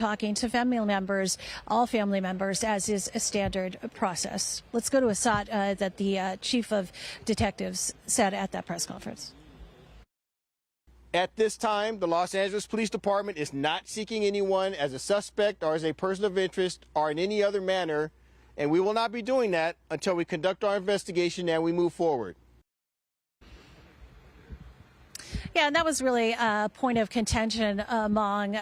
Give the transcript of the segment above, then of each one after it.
talking to family members, all family members, as is a standard process. Let's go to Assad that the chief of detectives said at that press conference. At this time, the Los Angeles Police Department is not seeking anyone as a suspect or as a person of interest or in any other manner, and we will not be doing that until we conduct our investigation and we move forward. Yeah, and that was really a point of contention among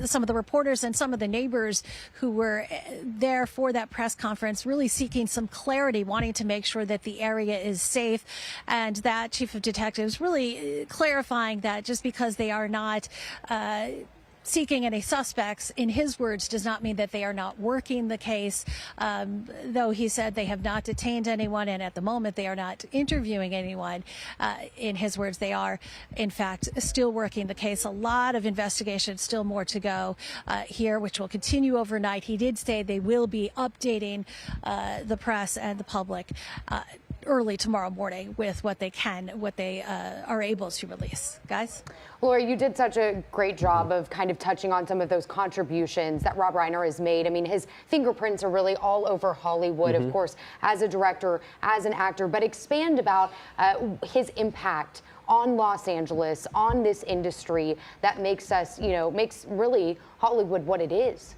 some of the reporters and some of the neighbors who were there for that press conference, really seeking some clarity, wanting to make sure that the area is safe. And that chief of detectives really clarifying that just because they are not seeking any suspects, in his words, does not mean that they are not working the case, though he said they have not detained anyone, and at the moment they are not interviewing anyone. In his words, they are, in fact, still working the case. A lot of investigation, still more to go here, which will continue overnight. He did say they will be updating the press and the public early tomorrow morning with what they are able to release. Guys? Lori, you did such a great job of kind of touching on some of those contributions that Rob Reiner has made. I mean, his fingerprints are really all over Hollywood, of course, as a director, as an actor, but expand about his impact on Los Angeles, on this industry that makes us, makes really Hollywood what it is.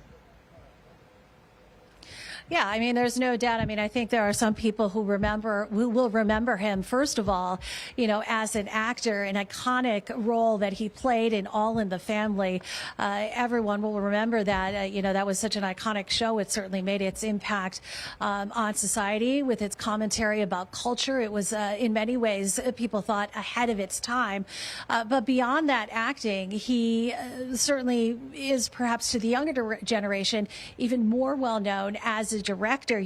Yeah, I mean, there's no doubt. I mean, I think there are some people who will remember him, first of all, as an actor, an iconic role that he played in All in the Family. Everyone will remember that. That was such an iconic show. It certainly made its impact on society with its commentary about culture. It was, in many ways, people thought ahead of its time. But beyond that acting, he certainly is, perhaps to the younger generation, even more well known as a director.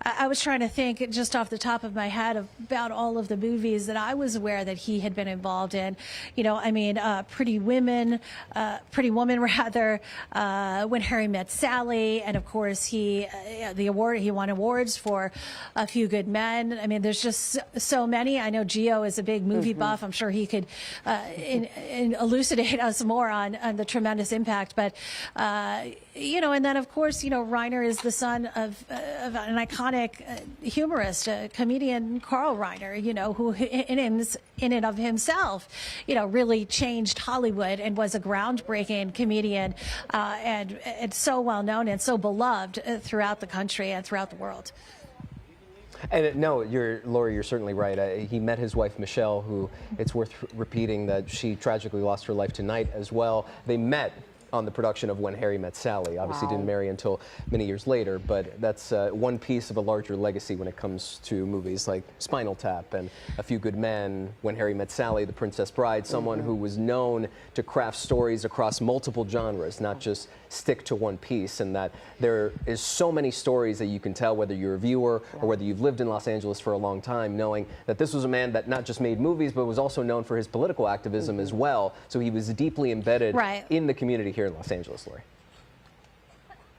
I was trying to think just off the top of my head about all of the movies that I was aware that he had been involved in. Pretty Woman rather, When Harry Met Sally, and of course he won awards for A Few Good Men. I mean, there's just so many. I know Gio is a big movie buff. I'm sure he could elucidate us more on the tremendous impact. But and then of course, Reiner is the son of an iconic humorist, comedian, Carl Reiner, who in and of himself, really changed Hollywood and was a groundbreaking comedian and so well known and so beloved throughout the country and throughout the world. And no, Lori, you're certainly right. He met his wife, Michelle, who, it's worth repeating that she tragically lost her life tonight as well. They met on the production of When Harry Met Sally. Obviously didn't marry until many years later, but that's one piece of a larger legacy when it comes to movies like Spinal Tap and A Few Good Men, When Harry Met Sally, The Princess Bride, someone who was known to craft stories across multiple genres, not just stick to one piece, and that there is so many stories that you can tell, whether you're a viewer or whether you've lived in Los Angeles for a long time, knowing that this was a man that not just made movies, but was also known for his political activism as well. So he was deeply embedded in the community here in Los Angeles, Lori.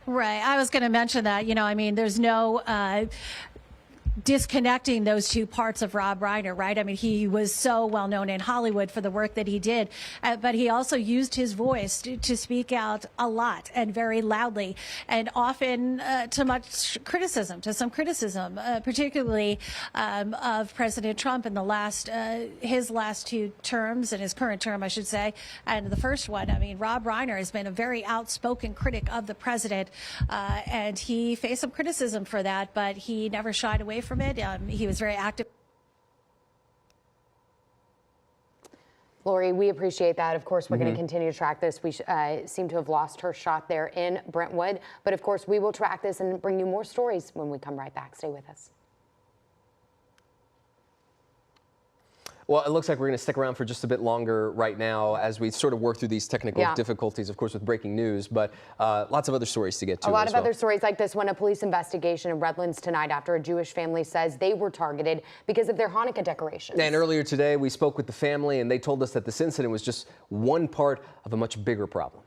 Right. I was going to mention that, there's no disconnecting those two parts of Rob Reiner, right? I mean, he was so well known in Hollywood for the work that he did, but he also used his voice to speak out a lot and very loudly, and often to some criticism, particularly of President Trump in his last two terms, and his current term, I should say, and the first one. I mean, Rob Reiner has been a very outspoken critic of the president, and he faced some criticism for that, but he never shied away from it. He was very active. Lori, we appreciate that. Of course, we're going to continue to track this. We seem to have lost her shot there in Brentwood. But of course, we will track this and bring you more stories when we come right back. Stay with us. Well, it looks like we're going to stick around for just a bit longer right now as we sort of work through these technical difficulties, of course, with breaking news, but lots of other stories to get to. A lot of other stories like this one, a police investigation in Redlands tonight after a Jewish family says they were targeted because of their Hanukkah decorations. And earlier today, we spoke with the family, and they told us that this incident was just one part of a much bigger problem.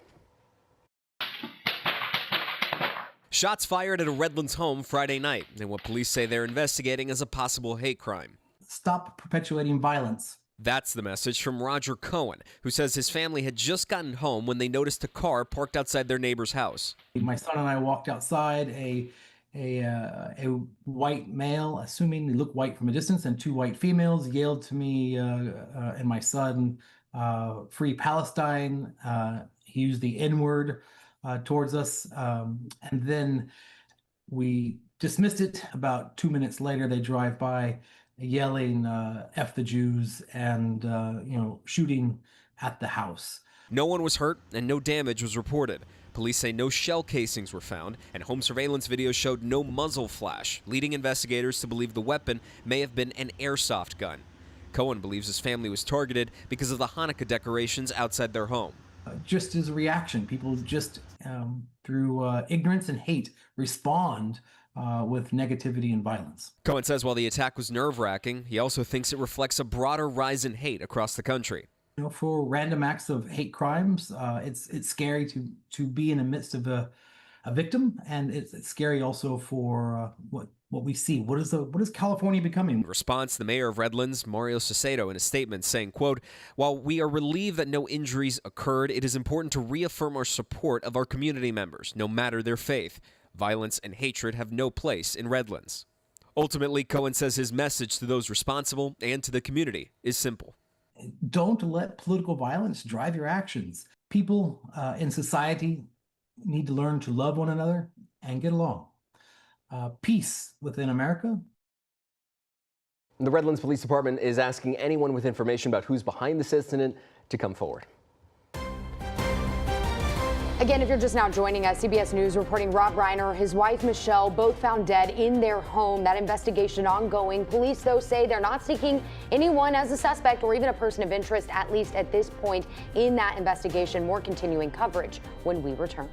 Shots fired at a Redlands home Friday night in what police say they're investigating as a possible hate crime. Stop perpetuating violence. That's the message from Roger Cohen, who says his family had just gotten home when they noticed a car parked outside their neighbor's house. My son and I walked outside. A white male, assuming he looked white from a distance, and two white females yelled to me and my son, "Free Palestine." He used the N-word towards us, and then we dismissed it. About 2 minutes later, they drive by yelling, "F the Jews," and shooting at the house. No one was hurt and no damage was reported. Police say no shell casings were found, and home surveillance video showed no muzzle flash, leading investigators to believe the weapon may have been an airsoft gun. Cohen believes his family was targeted because of the Hanukkah decorations outside their home. Just as a reaction, people just through ignorance and hate respond with negativity and violence. Cohen says while the attack was nerve-wracking, he also thinks it reflects a broader rise in hate across the country. For random acts of hate crimes, it's scary to be in the midst of a victim, and it's scary also for what we see. What is California becoming? In response, the mayor of Redlands, Mario Cesedo, in a statement saying, quote, "While we are relieved that no injuries occurred, it is important to reaffirm our support of our community members, no matter their faith. Violence and hatred have no place in Redlands." Ultimately, Cohen says his message to those responsible and to the community is simple. Don't let political violence drive your actions. People in society need to learn to love one another and get along. Peace within America. The Redlands Police Department is asking anyone with information about who's behind this incident to come forward. Again, if you're just now joining us, CBS News reporting Rob Reinder, his wife Michelle, both found dead in their home. That investigation ongoing. Police, though, say they're not seeking anyone as a suspect or even a person of interest, at least at this point in that investigation. More continuing coverage when we return.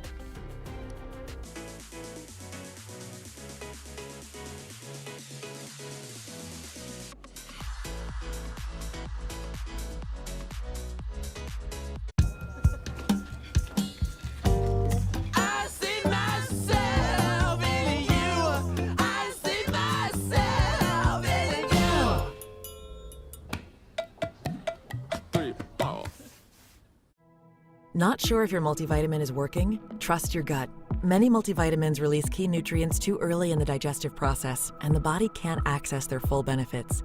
Not sure if your multivitamin is working? Trust your gut. Many multivitamins release key nutrients too early in the digestive process, and the body can't access their full benefits.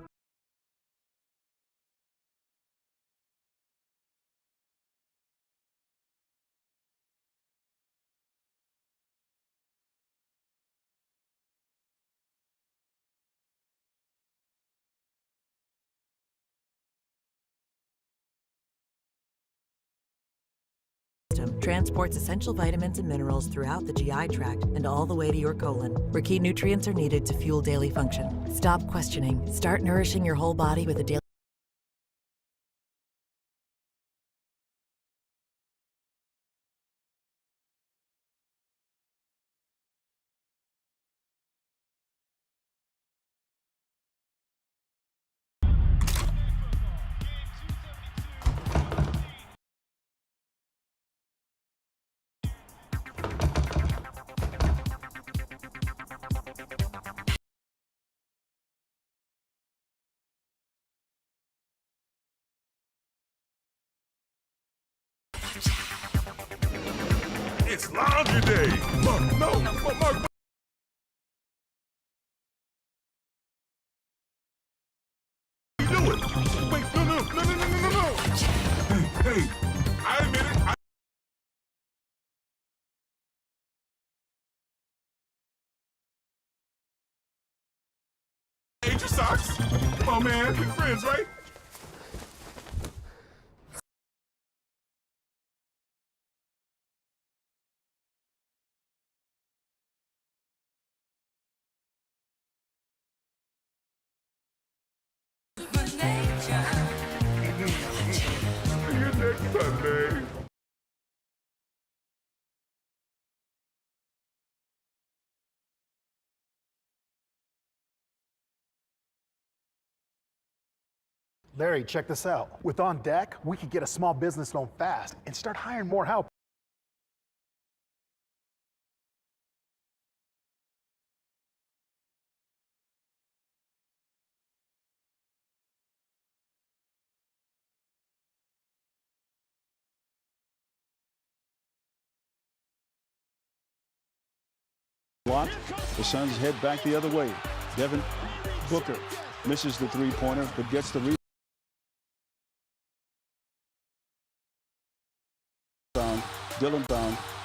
Transports essential vitamins and minerals throughout the GI tract and all the way to your colon, where key nutrients are needed to fuel daily function. Stop questioning. Start nourishing your whole body with a daily. It's laundry day. Mark. You do it. Wait, no. Hey, I admit it. I ate your socks. Come on, man. We're friends, right? Next Sunday. Larry, check this out. With On Deck, we could get a small business loan fast and start hiring more help. Blocked. The Suns head back the other way. Devin Booker misses the three-pointer, but gets the rebound.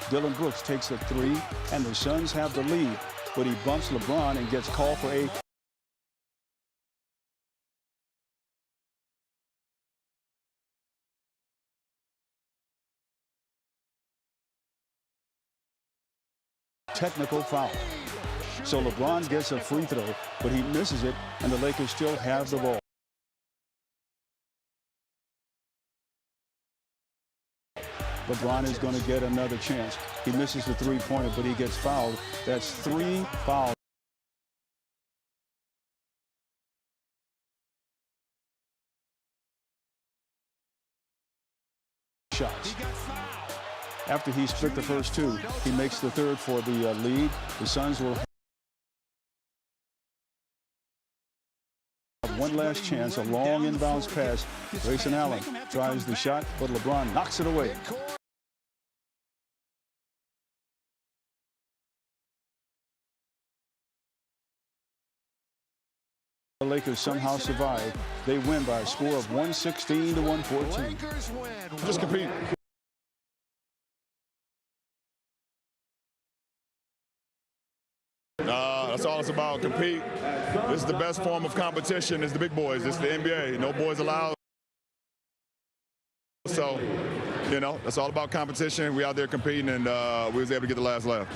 Dylan Brooks takes a three, and the Suns have the lead. But he bumps LeBron and gets called for a technical foul. So LeBron gets a free throw, but he misses it, and the Lakers still have the ball. LeBron is going to get another chance. He misses the three-pointer, but he gets fouled. That's 3 fouls. Shots. After he split the first two, he makes the third for the lead. The Suns will have one last chance, a long inbounds pass. Grayson Allen tries the shot, but LeBron knocks it away. The Lakers somehow survive. They win by a score of 116 to 114. Just compete. That's all it's about. Compete. This is the best form of competition. It's the big boys. It's the NBA. No boys allowed. So, you know, that's all about competition. We out there competing, and we was able to get the last laugh.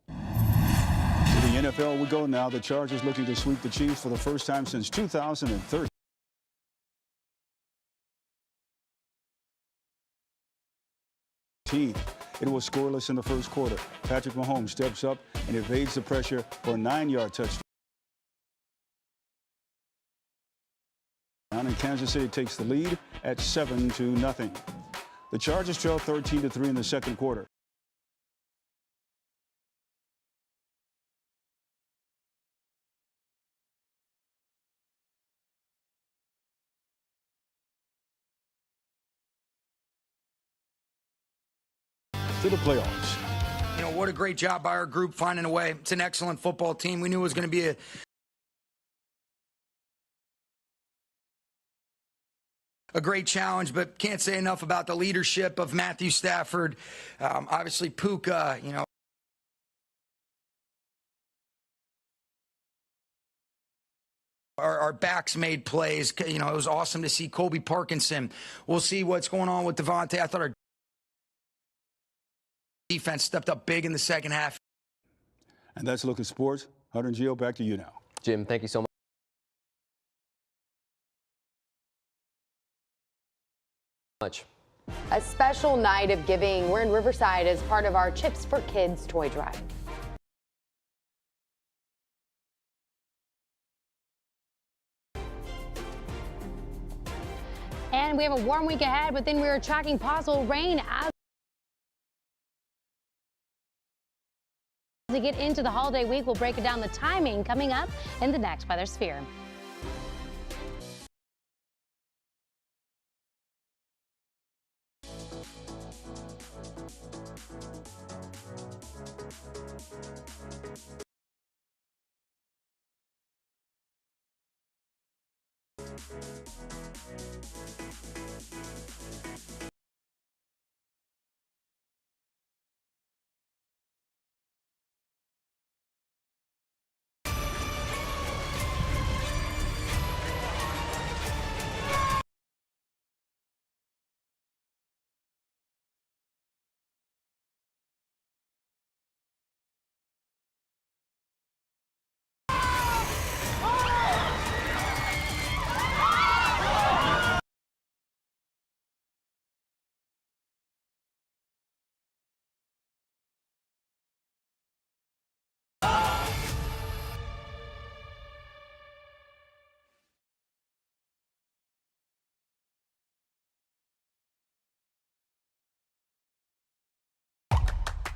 To the NFL we go now. The Chargers looking to sweep the Chiefs for the first time since 2013. It was scoreless in the first quarter. Patrick Mahomes steps up and evades the pressure for a 9-yard touchdown. And Kansas City takes the lead at 7-0. The Chargers trail 13-3 in the second quarter. To the playoffs. You know, what a great job by our group finding a way. It's an excellent football team. We knew it was going to be a great challenge, but can't say enough about the leadership of Matthew Stafford. Obviously, Puka, you know. Our backs made plays. You know, it was awesome to see Colby Parkinson. We'll see what's going on with Devontae. I thought our defense stepped up big in the second half. And that's a look at sports. Hunter and Gio, back to you now. Jim, thank you so much. A special night of giving. We're in Riverside as part of our Chips for Kids toy drive. And we have a warm week ahead, but then we are tracking possible rain as we get into the holiday week. We'll break it down, the timing coming up in the next Weather Sphere.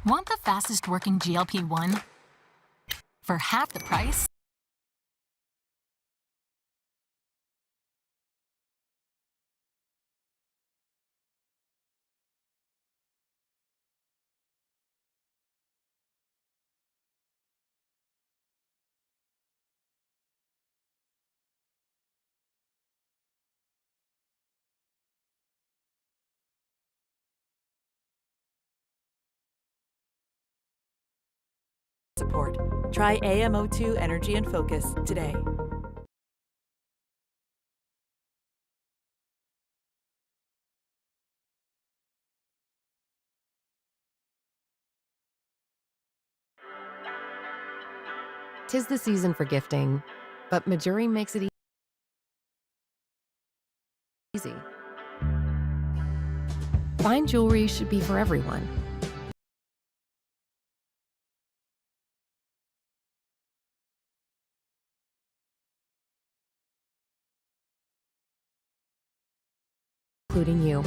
Want the fastest working GLP-1 for half the price? support. Try AMO2 Energy and Focus today. Tis the season for gifting, but Majuri makes it easy. Fine jewelry should be for everyone. Including you.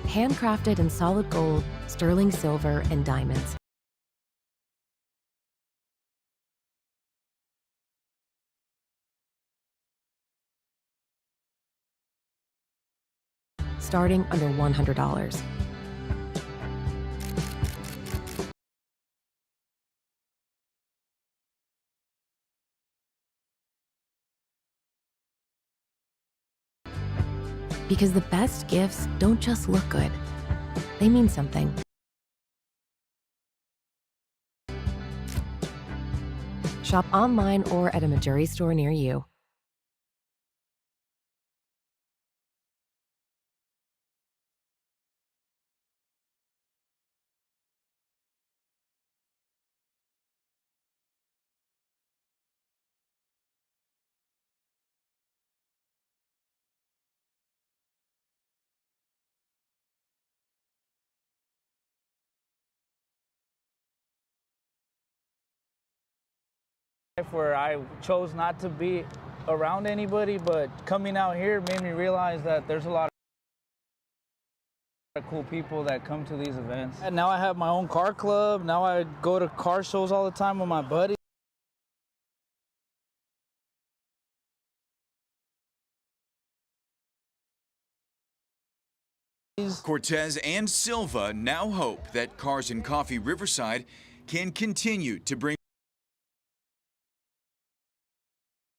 Handcrafted in solid gold, sterling silver, and diamonds. Starting under $100. Because the best gifts don't just look good, they mean something. Shop online or at a Majuri store near you. Where I chose not to be around anybody, but coming out here made me realize that there's a lot of cool people that come to these events. And now I have my own car club. Now I go to car shows all the time with my buddy. Cortez and Silva now hope that Cars and Coffee Riverside can continue to bring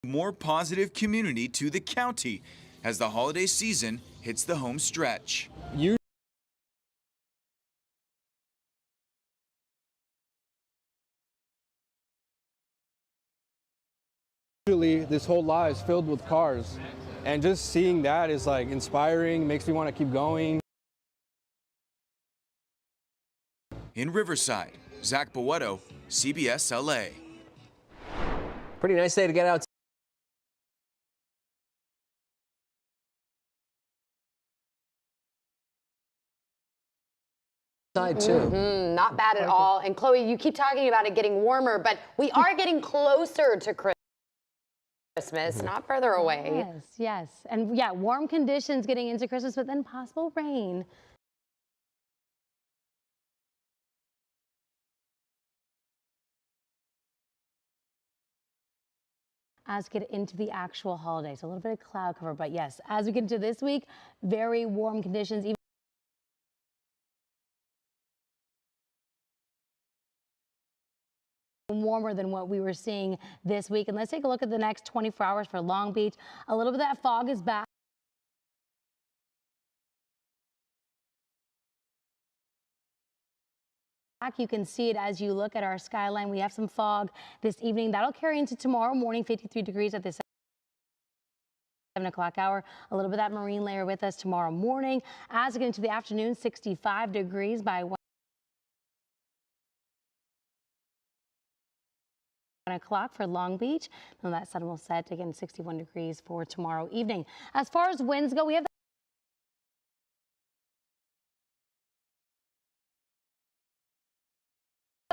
more positive community to the county as the holiday season hits the home stretch. Usually this whole lot is filled with cars, and just seeing that is like inspiring, makes me want to keep going. In Riverside, Zach Boetto, CBS LA. Pretty nice day to get out. Side too. Not bad at all. And Chloe, you keep talking about it getting warmer, but we are getting closer to Christmas, not further away. Yes, yes. And yeah, warm conditions getting into Christmas, but then possible rain. As we get into the actual holidays, a little bit of cloud cover, but yes, as we get into this week, very warm conditions. Even warmer than what we were seeing this week. And let's take a look at the next 24 hours for Long Beach. A little bit of that fog is back. You can see it as you look at our skyline. We have some fog this evening. That'll carry into tomorrow morning, 53 degrees at this 7 o'clock hour. A little bit of that marine layer with us tomorrow morning. As we get into the afternoon, 65 degrees by 1 o'clock for Long Beach. And that sun will set again 61 degrees for tomorrow evening. As far as winds go, we have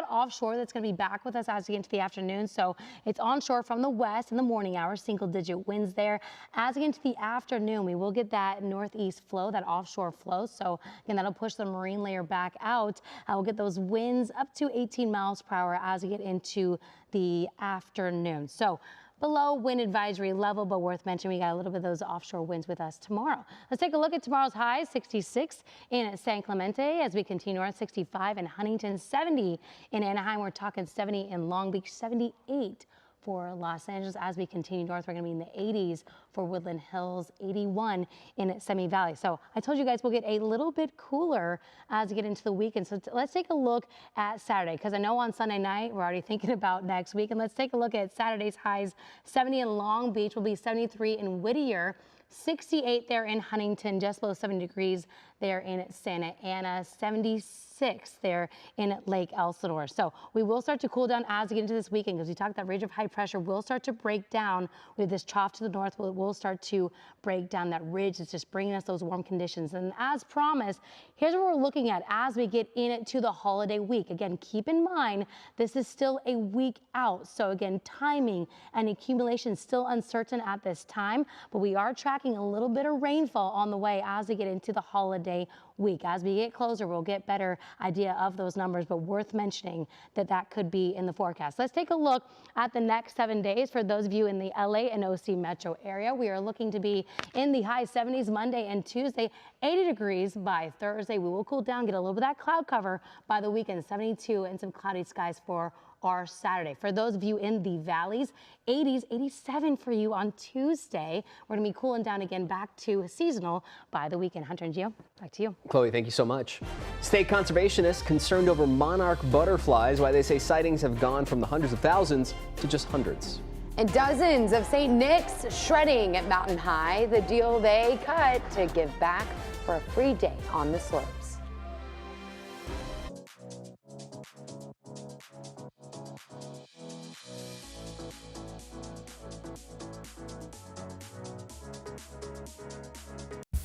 offshore that's going to be back with us as we get into the afternoon. So it's onshore from the west in the morning hours, single digit winds there. As we get into the afternoon, we will get that northeast flow, that offshore flow. So again, that'll push the marine layer back out. We'll get those winds up to 18 miles per hour as we get into the afternoon. So below wind advisory level, but worth mentioning, we got a little bit of those offshore winds with us tomorrow. Let's take a look at tomorrow's highs. 66 in San Clemente as we continue on. 65 in Huntington, 70 in Anaheim. We're talking 70 in Long Beach, 78 for Los Angeles. As we continue north, we're going to be in the 80s for Woodland Hills, 81 in Semi Valley. So I told you guys we'll get a little bit cooler as we get into the weekend. So let's take a look at Saturday, because I know on Sunday night we're already thinking about next week. And let's take a look at Saturday's highs. 70 in Long Beach, will be 73 in Whittier. 68 there in Huntington, just below 70 degrees there in Santa Ana, 76 there in Lake Elsinore. So we will start to cool down as we get into this weekend, because we talked that ridge of high pressure will start to break down with this trough to the north. We'll start to break down that ridge. It's just bringing us those warm conditions. And as promised, here's what we're looking at as we get into the holiday week. Again, keep in mind, this is still a week out. So again, timing and accumulation still uncertain at this time, but we are tracking a little bit of rainfall on the way as we get into the holiday week. As we get closer, we'll get better idea of those numbers, but worth mentioning that that could be in the forecast. Let's take a look at the next 7 days for those of you in the LA and OC metro area. We are looking to be in the high 70s Monday and Tuesday, 80 degrees by Thursday. We will cool down, get a little bit of that cloud cover by the weekend, 72 and some cloudy skies for our Saturday. For those of you in the valleys, 80s, 87 for you on Tuesday. We're going to be cooling down again back to seasonal by the weekend. Hunter and Gio, back to you. Chloe, thank you so much. State conservationists concerned over monarch butterflies, why they say sightings have gone from the hundreds of thousands to just hundreds. And dozens of St. Nick's shredding at Mountain High, the deal they cut to give back for a free day on the slopes.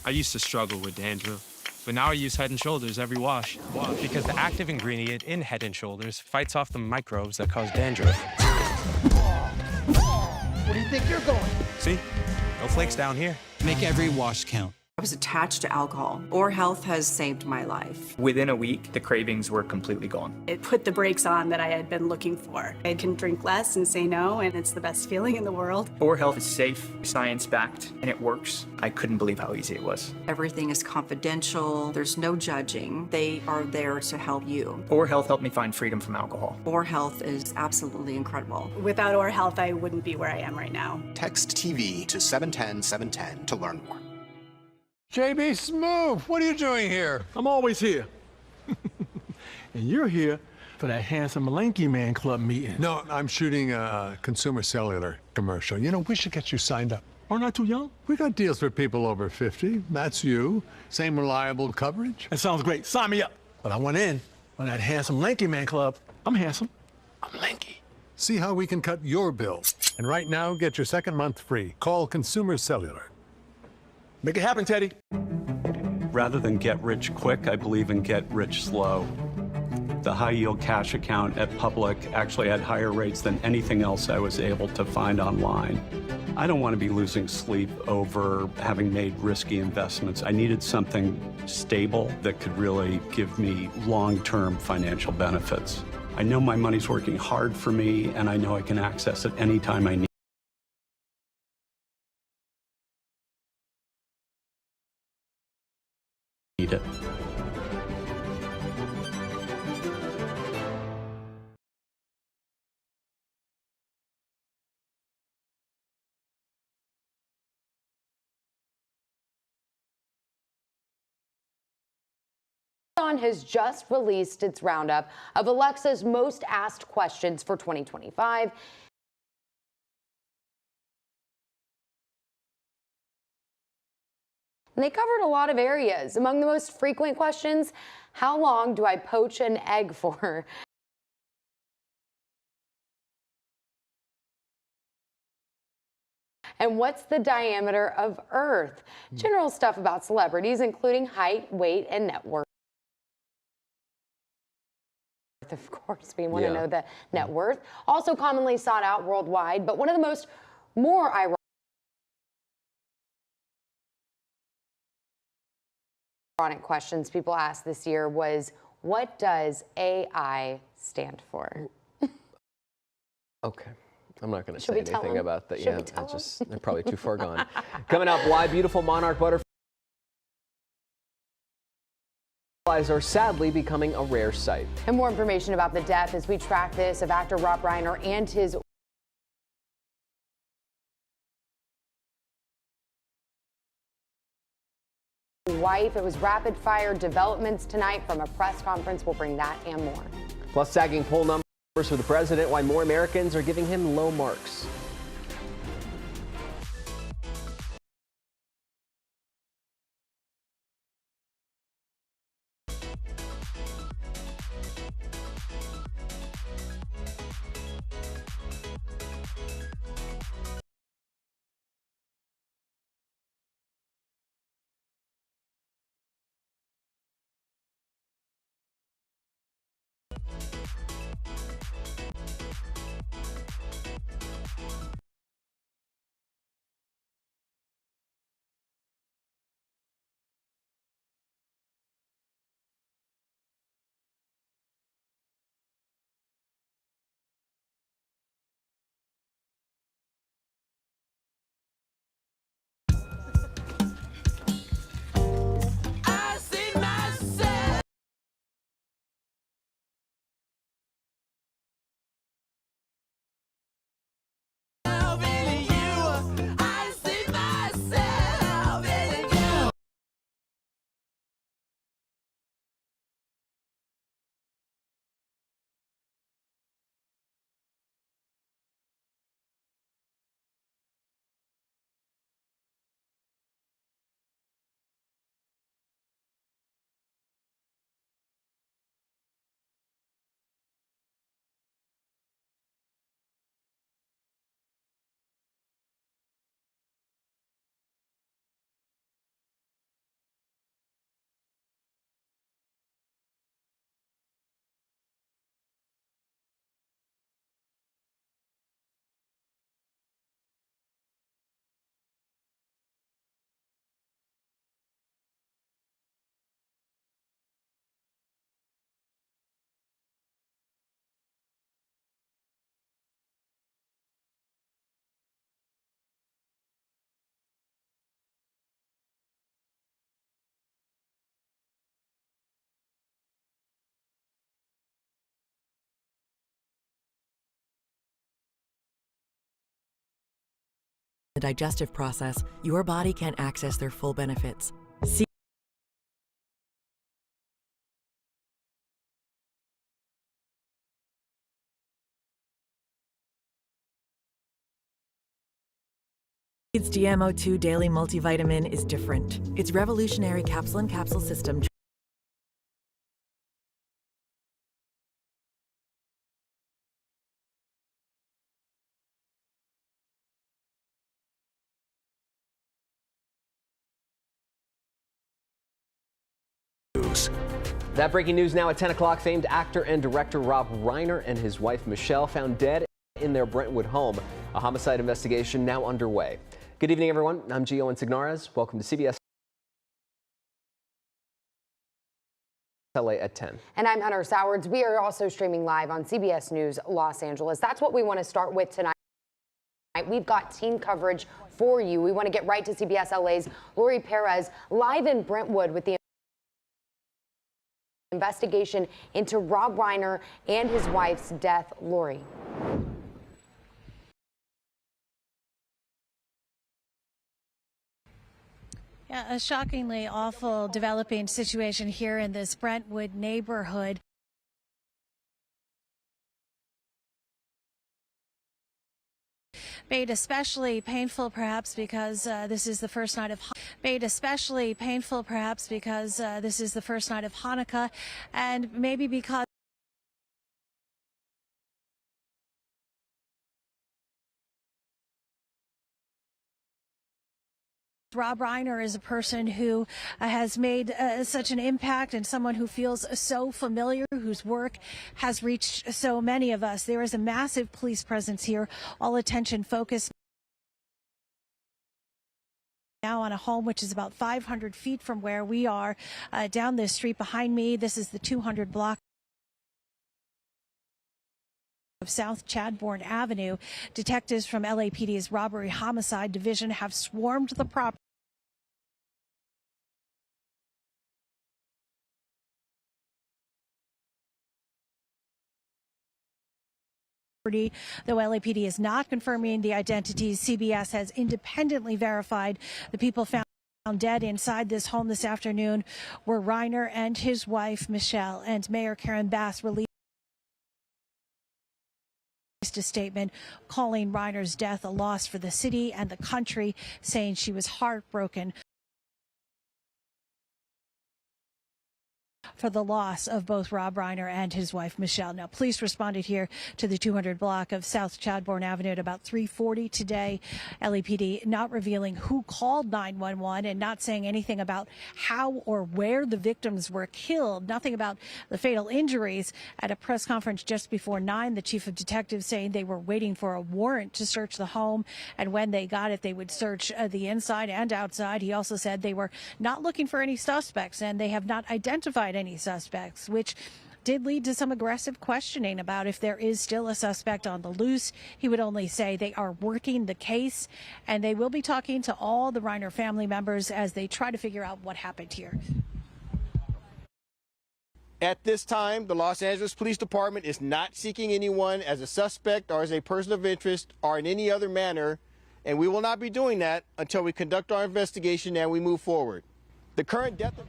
I used to struggle with dandruff, but now I use Head & Shoulders every wash. Because the active ingredient in Head & Shoulders fights off the microbes that cause dandruff. Where do you think you're going? See? No flakes down here. Make every wash count. I was attached to alcohol. Or Health has saved my life. Within a week, the cravings were completely gone. It put the brakes on that I had been looking for. I can drink less and say no, and it's the best feeling in the world. Or Health is safe, science-backed, and it works. I couldn't believe how easy it was. Everything is confidential. There's no judging. They are there to help you. Or Health helped me find freedom from alcohol. Or Health is absolutely incredible. Without Or Health, I wouldn't be where I am right now. Text TV to 710-710 to learn more. JB Smoove, what are you doing here? I'm always here. And you're here for that handsome lanky man club meeting. No, I'm shooting a consumer cellular commercial. You know, we should get you signed up. Aren't I too young? We got deals for people over 50. That's you. Same reliable coverage. That sounds great. Sign me up. But I want in on that handsome lanky man club. I'm handsome. I'm lanky. See how we can cut your bill. And right now, get your second month free. Call Consumer Cellular. Make it happen, Teddy. Rather than get rich quick, I believe in get rich slow. The high yield cash account at Public actually had higher rates than anything else I was able to find online. I don't want to be losing sleep over having made risky investments. I needed something stable that could really give me long-term financial benefits. I know my money's working hard for me, and I know I can access it anytime I need. It. Amazon has just released its roundup of Alexa's most asked questions for 2025. And they covered a lot of areas. Among the most frequent questions, how long do I poach an egg for? And what's the diameter of Earth? General stuff about celebrities, including height, weight, and net worth. Of course, we want to know the net worth. Also commonly sought out worldwide, but one of the more ironic questions people asked this year was, what does AI stand for? Okay. I'm not going to say anything about that. Yeah, they're probably too far gone. Coming up, why beautiful monarch butterflies are sadly becoming a rare sight. And more information about the death as we track this of actor Rob Reiner and his wife. It was rapid fire developments tonight from a press conference. We'll bring that and more. Plus, sagging poll numbers for the president, why more Americans are giving him low marks. The digestive process, your body can't access their full benefits. Seeds DMO2 Daily Multivitamin is different. Its revolutionary capsule-in-capsule system That breaking news now at 10 o'clock. Famed actor and director Rob Reiner and his wife Michelle found dead in their Brentwood home. A homicide investigation now underway. Good evening, everyone. I'm Gio Insignares. Welcome to CBS LA at 10. And I'm Hunter Sowards. We are also streaming live on CBS News Los Angeles. That's what we want to start with tonight. We've got team coverage for you. We want to get right to CBS LA's Lori Perez live in Brentwood with the investigation into Rob Reiner and his wife's death. Lori. Yeah, a shockingly awful developing situation here in this Brentwood neighborhood. Made especially painful perhaps because this is the first night of Hanukkah, and maybe because Rob Reiner is a person who has made such an impact and someone who feels so familiar, whose work has reached so many of us. There is a massive police presence here, all attention focused now on a home which is about 500 feet from where we are down this street behind me. This is the 200 block of South Chadbourne Avenue. Detectives from LAPD's Robbery Homicide Division have swarmed the property. Though LAPD is not confirming the identities, CBS has independently verified the people found Found dead inside this home this afternoon were Reinder and his wife, Michelle, and Mayor Karen Bass released a statement calling Reiner's death a loss for the city and the country, saying she was heartbroken for the loss of both Rob Reiner and his wife, Michelle. Now, police responded here to the 200 block of South Chadbourne Avenue at about 3:40 today. LAPD not revealing who called 911 and not saying anything about how or where the victims were killed. Nothing about the fatal injuries. At a press conference just before 9, the chief of detectives saying they were waiting for a warrant to search the home, and when they got it, they would search the inside and outside. He also said they were not looking for any suspects, and they have not identified any suspects, which did lead to some aggressive questioning about if there is still a suspect on the loose. He would only say they are working the case, and they will be talking to all the Reiner family members as they try to figure out what happened here. At this time, the Los Angeles Police Department is not seeking anyone as a suspect or as a person of interest or in any other manner, and we will not be doing that until we conduct our investigation and we move forward. The current death of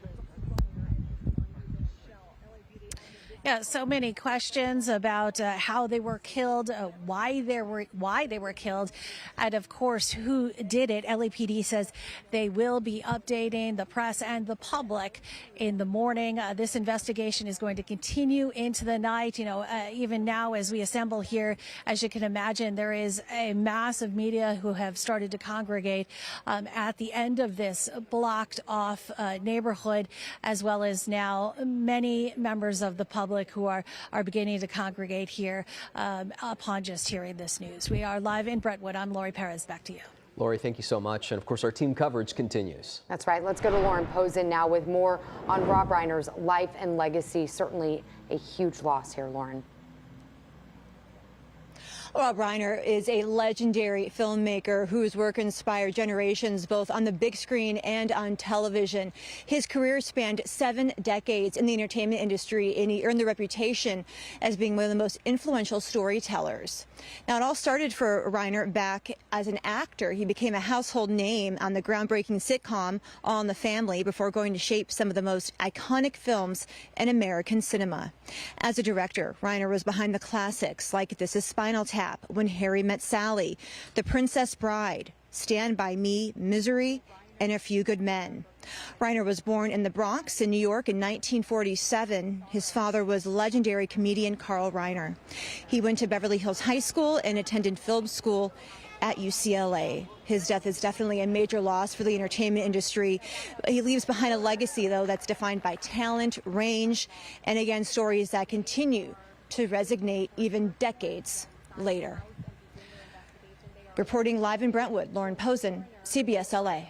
Yeah, so many questions about how they were killed, why they were killed, and of course who did it. LAPD says they will be updating the press and the public in the morning. This investigation is going to continue into the night. You know, even now as we assemble here, as you can imagine, there is a mass of media who have started to congregate at the end of this blocked off neighborhood, as well as now many members of the public who are beginning to congregate here upon just hearing this news. We are live in Brentwood. I'm Lori Perez. Back to you. Lori, thank you so much. And of course, our team coverage continues. That's right. Let's go to Lauren Posen now with more on Rob Reiner's life and legacy. Certainly a huge loss here, Lauren. Rob Reiner is a legendary filmmaker whose work inspired generations both on the big screen and on television. His career spanned 7 decades in the entertainment industry, and he earned the reputation as being one of the most influential storytellers. Now, it all started for Reiner back as an actor. He became a household name on the groundbreaking sitcom All in the Family before going to shape some of the most iconic films in American cinema. As a director, Reiner was behind the classics like This Is Spinal Tap, When Harry Met Sally, The Princess Bride, Stand By Me, Misery, and A Few Good Men. Reiner was born in the Bronx in New York in 1947. His father was legendary comedian Carl Reiner. He went to Beverly Hills High School and attended film school at UCLA. His death is definitely a major loss for the entertainment industry. He leaves behind a legacy, though, that's defined by talent, range, and again, stories that continue to resonate even decades later. Reporting live in Brentwood, Lauren Posen, CBS LA.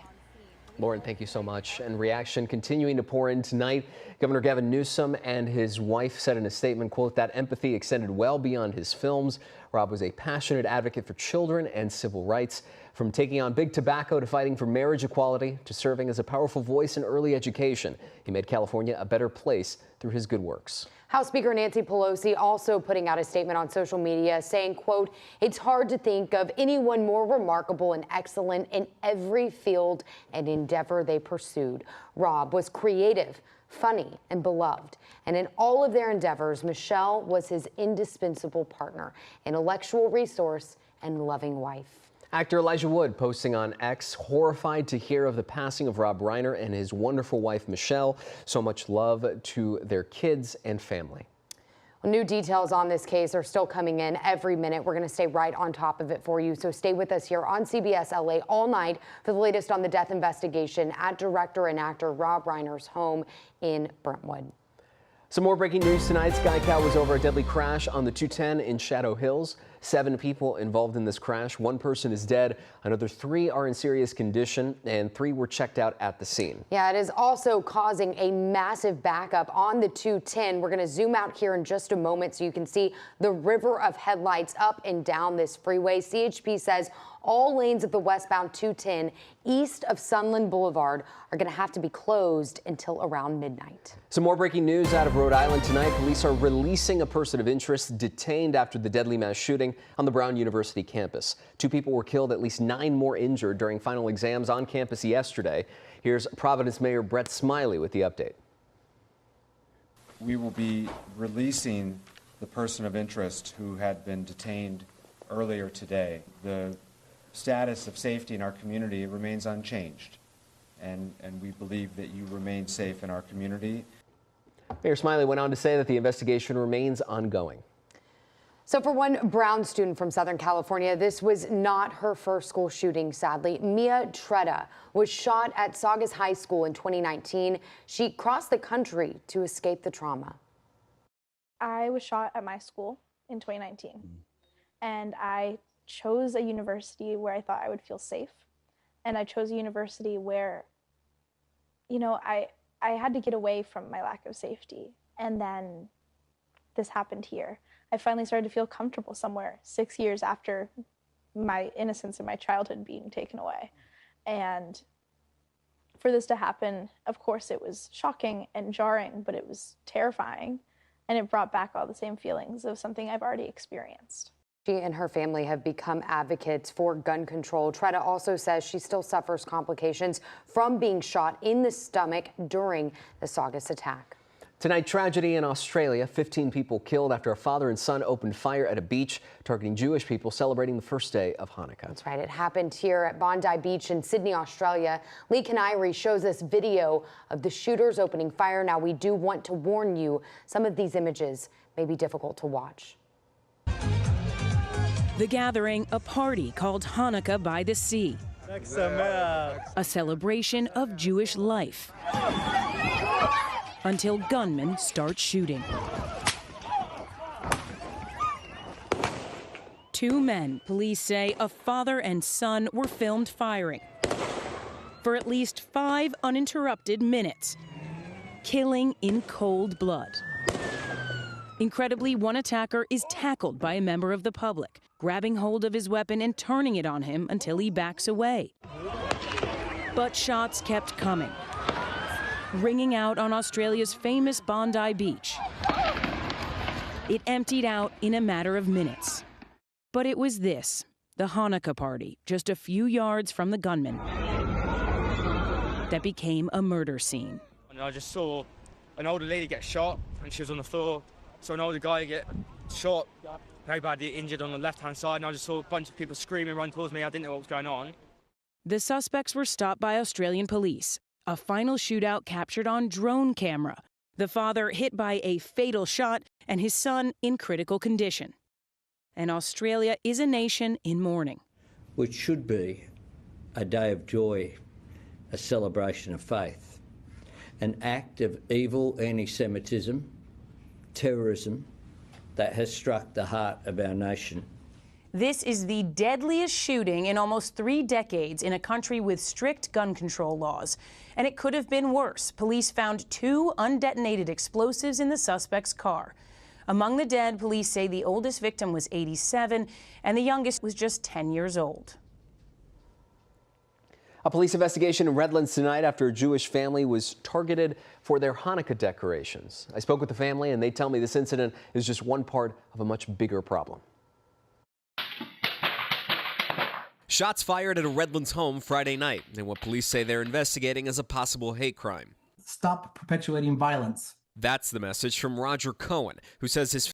Lauren, thank you so much. And reaction continuing to pour in tonight. Governor Gavin Newsom and his wife said in a statement, quote, that empathy extended well beyond his films. Rob was a passionate advocate for children and civil rights, from taking on big tobacco to fighting for marriage equality to serving as a powerful voice in early education. He made California a better place through his good works. House Speaker Nancy Pelosi also putting out a statement on social media saying, quote, it's hard to think of anyone more remarkable and excellent in every field and endeavor they pursued. Rob was creative, funny, and beloved. And in all of their endeavors, Michelle was his indispensable partner, intellectual resource, and loving wife. Actor Elijah Wood posting on X, horrified to hear of the passing of Rob Reiner and his wonderful wife, Michelle. So much love to their kids and family. Well, new details on this case are still coming in every minute. We're going to stay right on top of it for you. So stay with us here on CBS LA all night for the latest on the death investigation at director and actor Rob Reiner's home in Brentwood. Some more breaking news tonight. Sky Cow was over a deadly crash on the 210 in Shadow Hills. 7 people involved in this crash. 1 person is dead. Another 3 are in serious condition, and 3 were checked out at the scene. Yeah, it is also causing a massive backup on the 210. We're going to zoom out here in just a moment so you can see the river of headlights up and down this freeway. CHP says all lanes of the westbound 210 east of Sunland Boulevard are going to have to be closed until around midnight. Some more breaking news out of Rhode Island tonight. Police are releasing a person of interest detained after the deadly mass shooting on the Brown University campus. 2 people were killed, at least 9 more injured during final exams on campus yesterday. Here's Providence Mayor Brett Smiley with the update. We will be releasing the person of interest who had been detained earlier today. The status of safety in our community remains unchanged, and we believe that you remain safe in our community. Mayor Smiley went on to say that the investigation remains ongoing. So for one Brown student from Southern California, this was not her first school shooting, sadly. Mia Tretta was shot at Saugus High School in 2019. She crossed the country to escape the trauma. I was shot at my school in 2019, and I chose a university where I thought I would feel safe. And I chose a university where, you know, I had to get away from my lack of safety. And then this happened here. I finally started to feel comfortable somewhere 6 years after my innocence and my childhood being taken away. And for this to happen, of course, it was shocking and jarring, but it was terrifying. And it brought back all the same feelings of something I've already experienced. She and her family have become advocates for gun control. Tretta also says she still suffers complications from being shot in the stomach during the Saugus attack. Tonight, tragedy in Australia. 15 people killed after a father and son opened fire at a beach targeting Jewish people celebrating the first day of Hanukkah. That's right. It happened here at Bondi Beach in Sydney, Australia. Lee Canary shows us video of the shooters opening fire. Now, we do want to warn you, some of these images may be difficult to watch. The gathering, a party called Hanukkah by the Sea. A celebration of Jewish life. Until gunmen start shooting. 2 men, police say, a father and son, were filmed firing for at least 5 uninterrupted minutes, killing in cold blood. Incredibly, one attacker is tackled by a member of the public, grabbing hold of his weapon and turning it on him until he backs away. But shots kept coming, ringing out on Australia's famous Bondi Beach. It emptied out in a matter of minutes. But it was this, the Hanukkah party, just a few yards from the gunman, that became a murder scene. And I just saw an older lady get shot, and she was on the floor. Saw an older guy get shot, very badly injured on the left-hand side, and I just saw a bunch of people screaming, run towards me. I didn't know what was going on. The suspects were stopped by Australian police. A final shootout captured on drone camera. The father hit by a fatal shot and his son in critical condition. And Australia is a nation in mourning. Which should be a day of joy, a celebration of faith, an act of evil anti-Semitism, terrorism that has struck the heart of our nation. This is the deadliest shooting in almost 3 decades in a country with strict gun control laws. And it could have been worse. Police found 2 undetonated explosives in the suspect's car. Among the dead, police say the oldest victim was 87 and the youngest was just 10 years old. A police investigation in Redlands tonight after a Jewish family was targeted for their Hanukkah decorations. I spoke with the family and they tell me this incident is just one part of a much bigger problem. Shots fired at a Redlands home Friday night in what police say they're investigating as a possible hate crime. Stop perpetuating violence. That's the message from Roger Cohen, who says his